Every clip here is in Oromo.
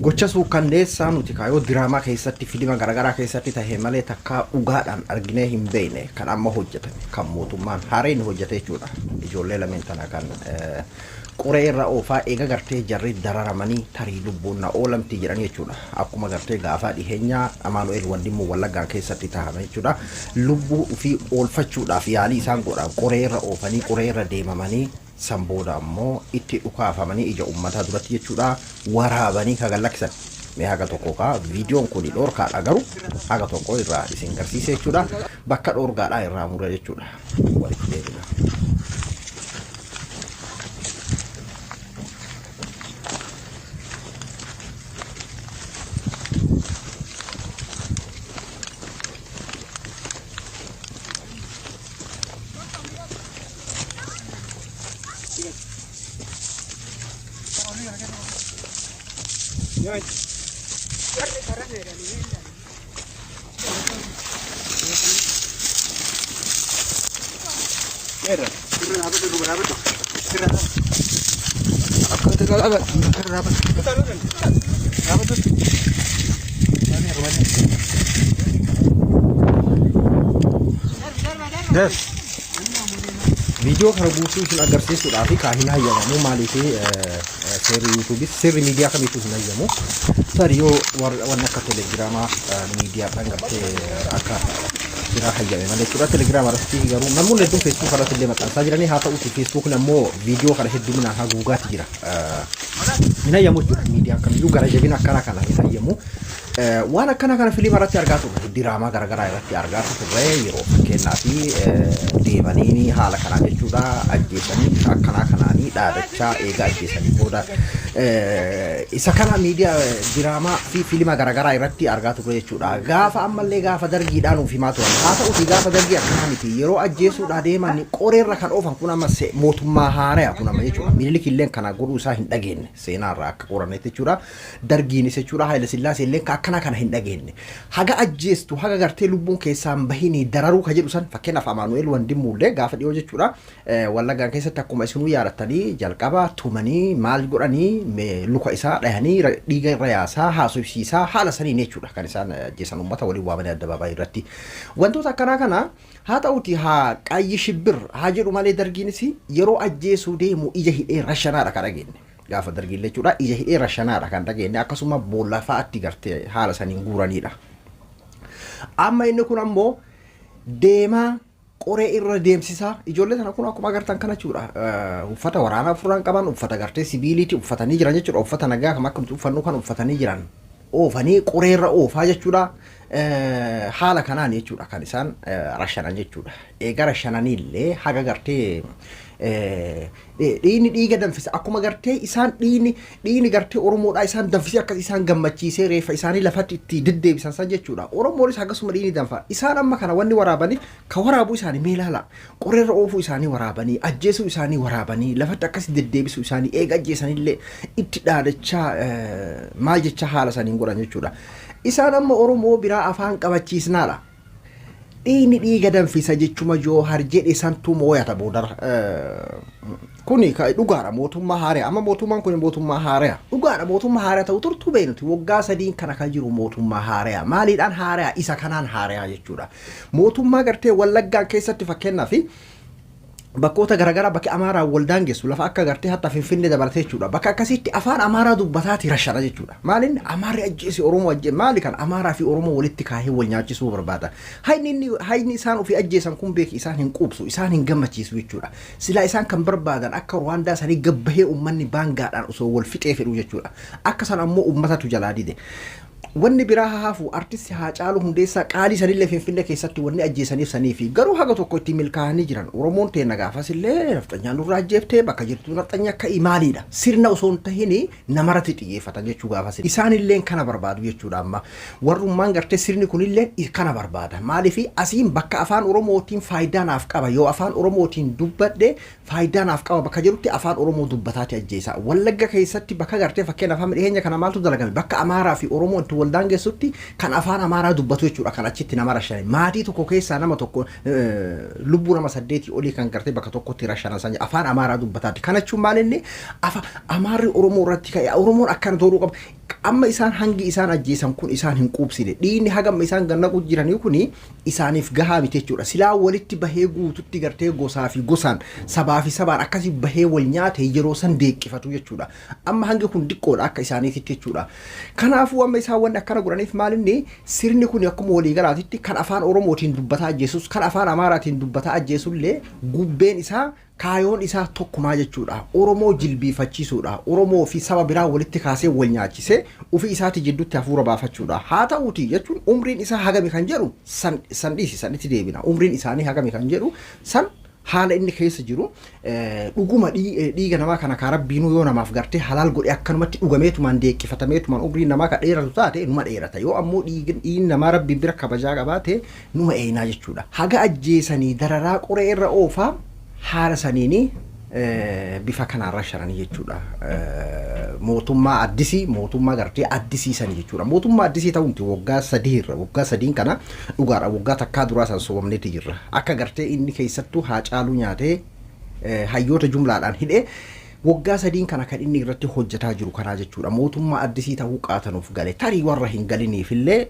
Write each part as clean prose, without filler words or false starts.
gocha suukanneessaa nuti kaayoo diraamaa keessatti fiilima garaagaraa keessatti tahee malee takka dhugaadhaan arginee hin beekne kan amma hojjetame kan mootummaan haareen hojjete jechuudha. Ijoollee lameen tana kan qoree irra oofaa eega gartee jarri dararamanii tarii lubbuun na oolamti jedhan jechuudha. Akkuma gartee gaafa dhiheenyaa Amaanu'eel Wandimmoo Wallaggaa keessatti tahame jechuudha. Lubbuu fi oolfachuudhaaf yaalii isaan godhan qoree irra oofanii qoree irra deemamanii Sambooda ammoo itti dhukaafamanii ija uummataa duratti jechuudha waraabanii kagalakkisan. Mee haga tokko ka viidiyoon kun dhorkaadha garuu haga tokko irraa isin garsiise jechuudha. Bakka dhorgaadhaa irraa mure jechuudha. Walitti deebina. Video kana guutuu isin agarsiisuudhaaf kaahin hayyamamu maaliif seerri YouTube seerri miidiyaa kamiitu hin hayyamu tariyoo waan akka telegiraamaa miidiyaa dhaan gartee akka jira hayyame malee jechuudha. Telegiraama irratti garuu namoonni hedduun Facebook irratti illee maxxansaa jiranii haa ta'uuti Facebook ammoo viidiyoo kana hedduminaan haguugaati jira. Hin hayyamu jechuudha miidiyaan kamiyyuu gara jabina akkana kana hin hayyamu. Waan akkana kana fiilima irratti argaa turre diraamaa garaagaraa irratti argaa turre yeroo fakkeenyaa fi deemanii haala kanaa jechuudha ajjeesanii akkanaa kanaanii dhaadachaa eega ajjeesanii booda isa kana miidiyaa diraamaa fi fiilima garaagaraa irratti argaa turre jechuudha. Gaafa ammallee gaafa dargiidhaan ufimaa turan haa ta'uuti gaafa dargii akkanaa miti yeroo ajjeesuudhaa deeman qoreerra kan oofan kun amma mootummaa haaraa kun amma jechuudha. Minilik illee kana godhuu isaa hin dhageenye seenaarraa akka qorannetti jechuudha. Dargiinis jechuudha Haayile Sillaasee illee akkana kana hin dhageenye haga ajjeestu haga gartee lubbuun keessaan bahini dararuu ka jedhu san fakkeenyaaf Amaanu'eel Wandimmoo illee gaafa dhiyoo jechuudha Wallaggaan keessatti akkuma isinuu yaadattanii jalqaba tumanii maal godhanii luka isaa dhahanii dhiiga irra yaasaa haasofsiisaa haala saniin jechuudha kan isaan ajjeesan uummata waliin waamanii addabaabaayii irratti wantoota akkanaa kana haa ta'uuti haa qaayyi shibbir haa jedhu malee dargiinis yeroo ajjeesuu deemu ija hidhee rashanaadha kan dhageenye. Gaafa dargiillee jechuudha ija hidhee rashanaadha kan dhageenye akkasuma boolla fa'aatti gartee haala saniin guuranidha. Amma inni kun ammoo deemaa qoree irra deemsisaa ijoollee sana kun akkuma agartan kana jechuudha uffata waraanaa furaan qaban uffata gartee sibiiliiti uffatanii jiran jechuudha uffata nagaa kan akka uffannu kan uffatanii jiran oofanii qoree irra oofaa jechuudha. Haala kanaan jechuudha kan isaan rashanan jechuudha. Eega rashananiillee haga gartee dhiini dhiiga danfisa akkuma gartee isaan dhiini gartee Oromoodhaa isaan danfisee akka isaan gammachiisee reeffa isaanii lafatti itti deddeebisan san jechuudha. Oromoonis akkasuma dhiini danfa isaan amma kana wanni waraabanii ka waraabuu isaanii meelaala qoreerra oofuu isaanii waraabanii ajjeesuu isaanii waraabanii lafatti akkasi deddeebisuu isaanii eega ajjeesanillee itti dhaadachaa maal jecha haala saniin godhan jechuudha. Isaan amma Oromoo biraa afaan qabachiisnaadha. Dhiini dhiiga danfisa jechuma Joohar jedhe santuu mooyata boodara. Kuni dhugaadha mootummaa haaraa amma mootummaan kun mootummaa haaraa dhugaadha mootummaa haaraa ta'u turtuu beeknuti waggaa sadiin kana kan jiru mootummaa haaraa maaliidhaan haaraa isa kanaan haaraa jechuudha. Mootummaa gartee Wallaggaa keessatti fakkeenyaaf bakkoota garaagaraa bakki Amaaraa waldaan geessu lafa akka gartee hatta Finfinnee dabalatee jechuudha. Bakka akkasitti afaan Amaaraa dubbataati rashana jechuudha. Maaliin Amaarri ajjeesi Oromoo ajjeesi maali kan Amaaraa fi Oromoo walitti kaahee wal nyaachisuu barbaada. Hayni isaan ofii ajjeesan kun beeki isaan hin quubsu isaan hin gammachiisu jechuudha. Silaa isaan kan barbaadan akka Rwaandaa sanii gabbahee uummanni baangaadhaan osoo wal fixee fedhu jechuudha. Akka san ammoo uummatatu jalaa dide. Wanni biraa haafu artisti Haacaaluu Hundeessaa qaalii sanillee Finfinnee keessatti wanni ajjeesaniif sanii fi garuu haga tokko itti milkaa'anii jiran Oromoon teena gaafas illee nafxanyaan nurraa ajjeeftee bakka jirtu nafxanya akka imaaliidha sirna osoo hin tahin namarratti xiyyeeffatan jechuu gaafas isaanillee kana barbaadu jechuudha. Amma warrummaan gartee sirni kunillee kana barbaada maaliif asiin bakka afaan Oromootiin faayidaa naaf qaba yoo afaan Oromootiin dubbadhe faayidaa naaf qaba bakka jirutti afaan Oromoo dubbataati ajjeesa. Wallagga keessatti bakka gartee fakkeenyaaf amma dhiyeenya kana maaltu dalagame bakka Amaaraa fi Oromoo waldaan geessutti kan afaan Amaaraa dubbatu jechuudha kan achitti nama rashane maatii tokko keessaa nama tokko lubbuu nama 8 olii kan gartee bakka tokkotti rashana san afaan Amaaraa dubbataati. Kana jechuun maal inni Amaarri Oromoo irratti ka'e Oromoon akkana ta'uu qaba amma isaan hangi isaan ajjeesan kun isaan hin quubsine dhiinni hagam isaan ganna jiranii kuni isaaniif gahaa miti jechuudha silaa walitti bahee guututti gartee gosaa fi gosaan sabaa fi sabaan akkasii bahee wal nyaate yeroo san deeqqifatu jechuudha amma hangi kun diqqoodha akka isaaniitti jechuudha kanaafuu amma isaan wanni akkana godhaniif maalinni sirni kun akkuma walii galaatitti kan afaan oromootiin dubbataa ajjeesus kan afaan amaaraatiin dubbataa ajjeesullee gubbeen isaa kaayoon isaa tokkumaa jechuudha oromoo jilbiifachiisuudha oromoo fi saba biraa walitti kaasee wal nyaachisee ofii isaati jidduutti hafuura baafachuudha haa ta'uuti jechuun umriin isaa hagami kan jedhu san itti deebina umriin isaanii hagami kan jedhu san haala inni keessa jiru dhuguma dhiiga namaa kana ka rabbiinuu yoo namaaf gartee halaal godhe akkanumatti dhugameetumaan deeqqifatameetumaan umriin namaa ka dheeratu taate numa dheerata yoo ammoo dhiigni namaa rabbiin bira kabajaa qabaate numa eenaa jechuudha haga ajjeesanii dararaa qoree irra oofaa haala saniini bifa kanarra sharanii jechuudha mootummaa addisii mootummaa gartee addisiisanii jechuudha mootummaa addisii ta'uunti waggaa 3 irra waggaa 3 kana dhugaadha waggaa takkaa duraa san soomamneeti jirra akka gartee inni keessattuu haa caaluu nyaatee hayyoota jumlaadhaan hidhee waggaa 3 kana kan inni irratti hojjetaa jiru kanaa jechuudha mootummaa addisii ta'uu qaatanuuf gale tarii warra hin galiniifillee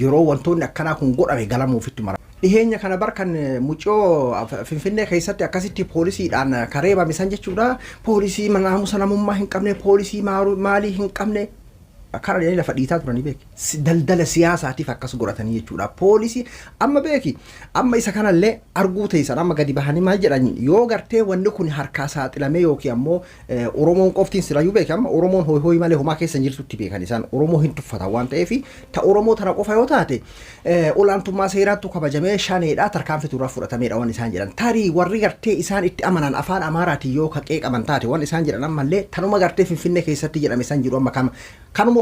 yeroo wantoonni akkanaa kun godhame galamuufitti mara dhiheenya kana barkan mucoo finfinnee keessatti akkasitti poolisiidhaan kareebame san jechuudha poolisii naamusa namummaa hin qabne poolisii maalii hin qabne kana jedhanii lafa dhiitaa turanii beeki daldala siyaasaatiif akkas godhatanii jechuudha poolisii amma beeki amma isa kanallee arguu teessan amma gadi bahanii maal jedhan yoo gartee wanni kun harkaa saaxilamee yookiin ammoo oromoon qoftiin sirayyuu beeki amma oromoon hooyi malee homaa keessa jirtutti beekan isaan oromoo hin tuffatan waan ta'eef ta oromoo tana qofa yoo taate olaantummaa seeraattu kabajamee shaneedhaa tarkaanfitu irraa fudhatameedha waan isaan jedhan tarii warri gartee isaan itti amanan afaan amaaraatiin yoo kaqee qaban taate waan isaan jedhan ammallee tanuma gartee finfinnee keessatti jedhame san jiru amma kanuma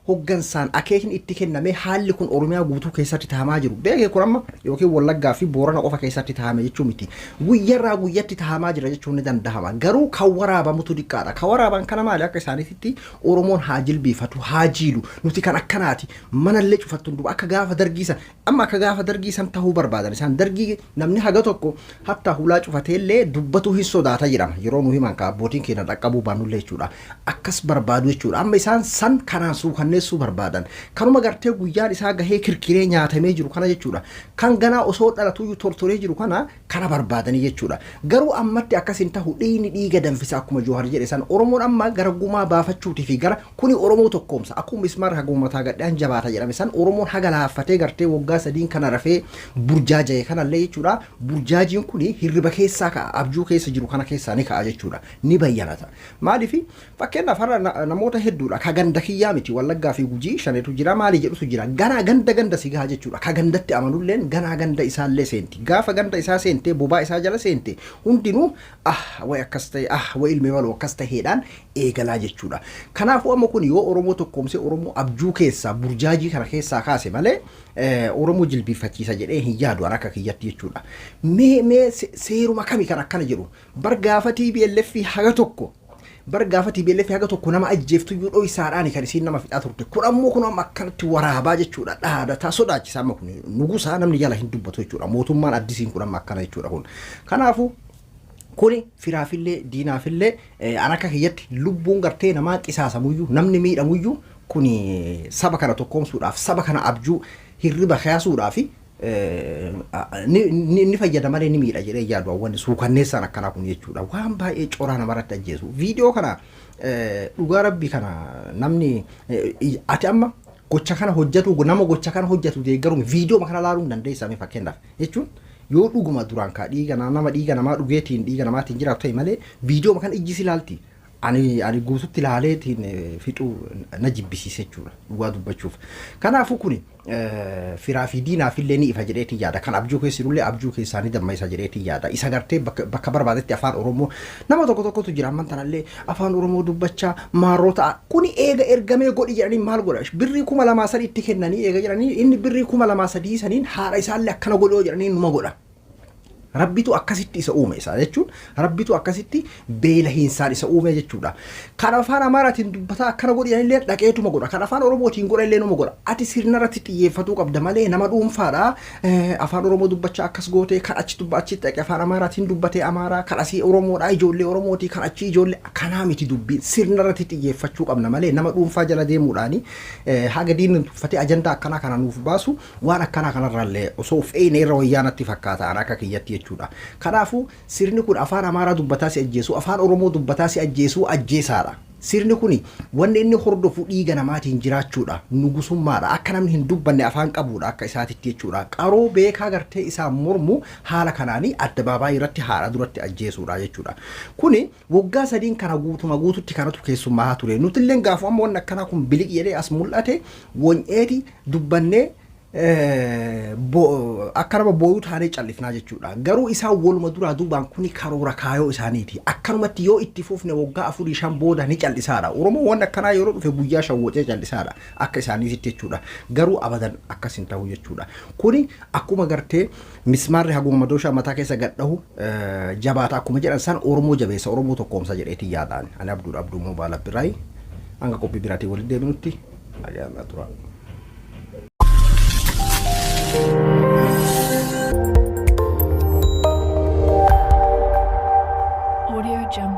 hoggansaan akeekni itti kenname haalli kun oromiyaa guutuu keessatti tahamaa jiru beekee kun amma yookiin wallaggaa fi boorana qofa keessatti tahame jechuu miti guyyarraa guyyatti tahamaa jira jechuun ni dandahama garuu kan waraabamutu diqqaadha kan waraaban kana maali akka isaaniitti oromoon haa jilbiifatu haa jiilu nuti kan akkanaati manallee cufattu akka gaafa dargiisan amma akka gaafa dargiisan tahuu barbaadan isaan dargii namni haga tokko hatta hulaa cufateellee dubbatu hin sodaata jedhama yeroo nu himan ka abbootiin keenya dhaqqabuu baannullee jechuudha akkas barbaadu jechuudha amma isaan san kanaan suukanneessuu barbaadan kanuma gartee guyyaan isaa gahee kirkiree nyaatamee jiru kana jechuudha kan ganaa osoo dhalatuyyuu tortoree jiru kana barbaadanii jechuudha garuu ammatti akkasin tahu dhiini dhiiga danfisa akkuma Joohar jedhe san oromoon amma gara gumaa baafachuutii fi gara kuni oromoo tokkoomsa akkuma mismaar hagumataa gadhaan jabaata jedhame san oromoon haga laaffatee gartee waggaa 3 kana rafee burjaaja'e kanallee jechuudha burjaajiin kuni hirriba keessaa ka'a abjuu keessa jiru kana keessaa ni ka'a jechuudha ni bayyanata maaliif fakkeenyaaf har'a namoota hedduudha ka ganda kiyyaa miti wallaggaa fi gujii shaneetu jira maali jedhutu jira ganda si gaha jechuudha ka gandatti amanulleen ganda isaallee seenti gaafa ganda isaa seentee bobaa isaa jala seente hundinuu way akkas ta'e way ilmee waloo akkas ta'eedhaan eegalaa jechuudha kanaafuu amma kun yoo oromoo tokkoomsee oromoo abjuu keessaa burjaajii kana keessaa kaase malee oromoo jilbiifachiisa jedhee hin yaadu akka kiyyatti jechuudha mee seeruma kami kan akkana jedhu bar gaafa TPLF haga tokko bar gaafa TPLF haga tokko nama ajjeeftu yoo dhoo isaadhaan kan isiin nama fixaa turte kun ammoo kun amma akkanatti waraabaa jechuudha dhaadataa sodaachisaa amma kun nugusaa namni jala hin dubbatu jechuudha mootummaan addisiin kun amma akkana jechuudha kun kanaafuu kuni firaafillee diinaafillee an akka kiyyatti lubbuun gartee namaa qisaasamuyyuu namni miidhamuyyuu kuni saba kana tokkoomsuudhaaf saba kana abjuu hirriba kaasuudhaaf ni fayyada malee ni miidha jedhee yaadu awwan suukanneessaan akkanaa kun jechuudha waan baay'ee coraa namarratti ajjeesu viidiyoo kana dhugaa rabbii kana namni ati amma gocha kana hojjetu nama gocha kana hojjetu deeggaruun viidiyoo kana laaluu dandeessaa mee fakkeenyaaf jechuun yoo dhuguma duraan kaa nama dhiiga namaa dhugeetiin dhiiga namaatiin jiraatu ta'e malee viidiyoo kana ijji si laalti ani guututti laaleetiin fixuu na jibbisiise jechuudha dhugaa dubbachuuf kanaafuu kuni firaa fi diinaafillee ni ifa jedheetii yaada kan abjuu keessirullee abjuu keessaanii damma isa jedheetii yaada isa gartee bakka barbaadetti afaan oromoo nama tokkotu jira amman tanallee afaan oromoo dubbachaa maarrota kuni eega ergamee godhi jedhanii maal godha birrii 2,300 itti kennanii eega jedhanii inni birrii 2,300 saniin haadha isaallee akkana godhoo jedhanii numa godha Rabbitu akkasitti isa uume isa jechuun rabbitu akkasitti beela hiinsaan isa uume jechuudha. Kan afaan Amaaraatiin dubbataa akkana godhan illee dhaqeetuma godha. Kan afaan Oromootiin godhan illee numa godha. Ati sirna irratti xiyyeeffatuu qabda malee nama dhuunfaadha. Afaan Oromoo dubbachaa akkas gootee kan achi dubbachi dhaqee afaan Amaaraatiin dubbatee Amaaraa kan asii Oromoodha ijoollee Oromooti kan achi ijoollee kanaa miti dubbiin sirna irratti xiyyeeffachuu qabna malee nama dhuunfaa jala deemuudhaani haga diinni tuffatee ajandaa akkanaa kana nuuf baasu waan akkanaa kanarraallee osoo feene irra wayyaanatti fakkaata akka kiyyatti jechuudha. Kanaafu sirni kun afaan Amaaraa dubbataa si ajjeesu afaan Oromoo dubbataa si ajjeesu ajjeesaadha. Sirni kuni wanni inni hordofu dhiiga namaatiin jiraachuudha. Nugusummaadha. Akka namni hin dubbanne afaan qabuudha akka isaatitti jechuudha. Qaroo beekaa gartee isaa mormu haala kanaanii addabaabaayii irratti haala duratti ajjeesuudha jechuudha. Kuni waggaa sadiin kana guututti kanatu keessummaa ture. Nuti illee gaafa amma wanni akkanaa kun biliq jedhee as mul'ate won'eeti dubbannee akkanuma booyuu taanee callifnaa jechuudha. Garuu isaan waluma duraa duubaan kuni karoora kaayoo isaaniiti. Akkanumatti yoo itti fufne waggaa 4-5 booda ni callisaadha. Oromoo waan akkanaa yeroo dhufe guyyaa shawwatee callisaadha akka isaaniitti jechuudha. Garuu abadan akkas hin ta'u jechuudha. Kuni akkuma gartee mismaarri haguma madooshaa mataa keessa gadhahu jabaata akkuma jedhan san Oromoo jabeessa Oromoo tokkoomsa jedheetii yaadaan. Ani Abduu Mobaala Biraay hanga qophii biraatii walitti deebinutti nagaan turaa.